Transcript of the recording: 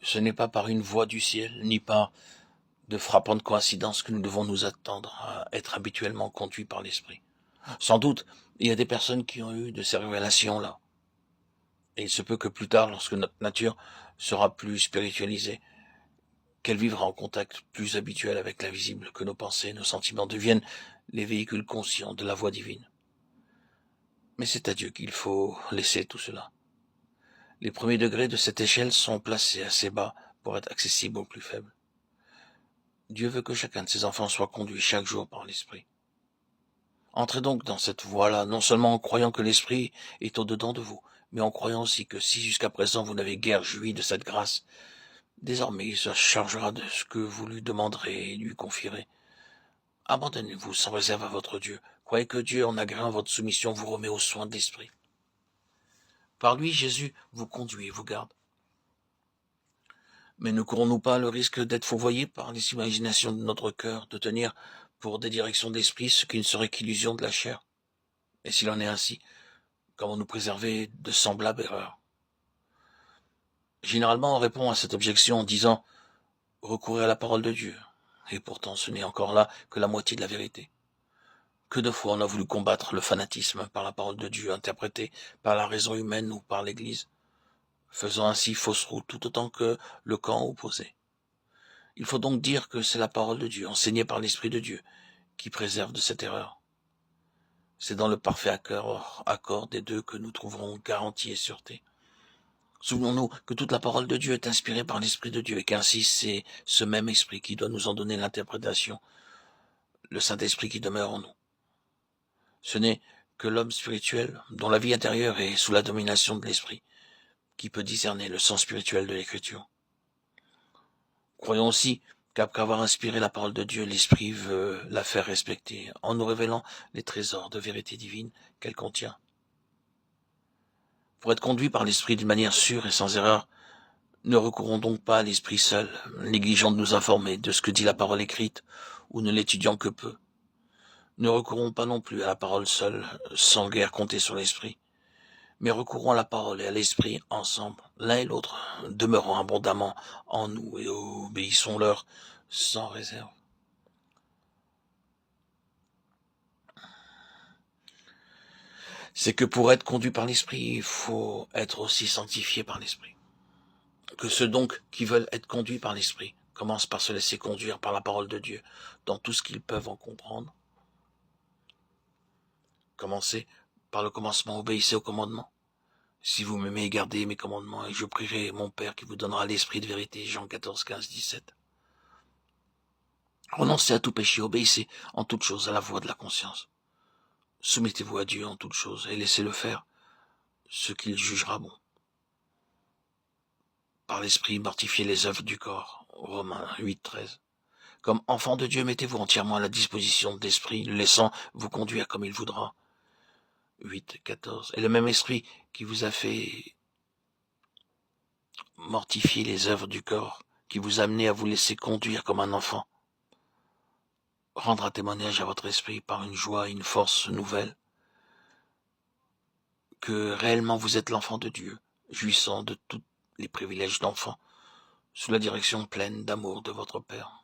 Ce n'est pas par une voix du ciel, ni par de frappantes coïncidences que nous devons nous attendre à être habituellement conduits par l'Esprit. Sans doute, il y a des personnes qui ont eu de ces révélations-là. Et il se peut que plus tard, lorsque notre nature sera plus spiritualisée, qu'elle vivra en contact plus habituel avec l'invisible, que nos pensées, nos sentiments deviennent les véhicules conscients de la voix divine. Mais c'est à Dieu qu'il faut laisser tout cela. Les premiers degrés de cette échelle sont placés assez bas pour être accessibles aux plus faibles. Dieu veut que chacun de ses enfants soit conduit chaque jour par l'Esprit. Entrez donc dans cette voie-là, non seulement en croyant que l'Esprit est au-dedans de vous, mais en croyant aussi que si jusqu'à présent vous n'avez guère joui de cette grâce, désormais il se chargera de ce que vous lui demanderez et lui confierez. Abandonnez-vous sans réserve à votre Dieu. Croyez que Dieu, en agréant votre soumission, vous remet aux soins de l'Esprit. Par lui, Jésus vous conduit et vous garde. Mais ne courons-nous pas le risque d'être fourvoyés par les imaginations de notre cœur, de tenir pour des directions de l'esprit ce qui ne serait qu'illusion de la chair? Et s'il en est ainsi, comment nous préserver de semblables erreurs? Généralement, on répond à cette objection en disant « recourez à la parole de Dieu ». Et pourtant, ce n'est encore là que la moitié de la vérité. Que de fois on a voulu combattre le fanatisme par la parole de Dieu interprétée par la raison humaine ou par l'Église, faisant ainsi fausse route tout autant que le camp opposé. Il faut donc dire que c'est la parole de Dieu, enseignée par l'Esprit de Dieu, qui préserve de cette erreur. C'est dans le parfait accord des deux que nous trouverons garantie et sûreté. Souvenons-nous que toute la parole de Dieu est inspirée par l'Esprit de Dieu et qu'ainsi c'est ce même Esprit qui doit nous en donner l'interprétation, le Saint-Esprit qui demeure en nous. Ce n'est que l'homme spirituel, dont la vie intérieure est sous la domination de l'Esprit, qui peut discerner le sens spirituel de l'Écriture. Croyons aussi qu'après avoir inspiré la parole de Dieu, l'Esprit veut la faire respecter, en nous révélant les trésors de vérité divine qu'elle contient. Pour être conduit par l'Esprit d'une manière sûre et sans erreur, ne recourons donc pas à l'Esprit seul, négligeant de nous informer de ce que dit la parole écrite, ou ne l'étudiant que peu. Ne recourons pas non plus à la parole seule, sans guère compter sur l'Esprit, mais recourons à la parole et à l'Esprit ensemble, l'un et l'autre, demeurant abondamment en nous et obéissons-leur sans réserve. C'est que pour être conduit par l'Esprit, il faut être aussi sanctifié par l'Esprit. Que ceux donc qui veulent être conduits par l'Esprit commencent par se laisser conduire par la parole de Dieu, dans tout ce qu'ils peuvent en comprendre. Commencez par le commencement, obéissez au commandement. Si vous m'aimez, gardez mes commandements, et je prierai mon Père qui vous donnera l'esprit de vérité. Jean 14, 15, 17. Renoncez à tout péché, obéissez en toutes choses à la voix de la conscience. Soumettez-vous à Dieu en toutes choses et laissez-le faire ce qu'il jugera bon. Par l'esprit, mortifiez les œuvres du corps. Romains 8, 13. Comme enfant de Dieu, mettez-vous entièrement à la disposition de l'esprit, le laissant vous conduire comme il voudra. 8, 14. Et le même esprit qui vous a fait mortifier les œuvres du corps, qui vous a amené à vous laisser conduire comme un enfant, rendra témoignage à votre esprit par une joie et une force nouvelle, que réellement vous êtes l'enfant de Dieu, jouissant de tous les privilèges d'enfant, sous la direction pleine d'amour de votre Père.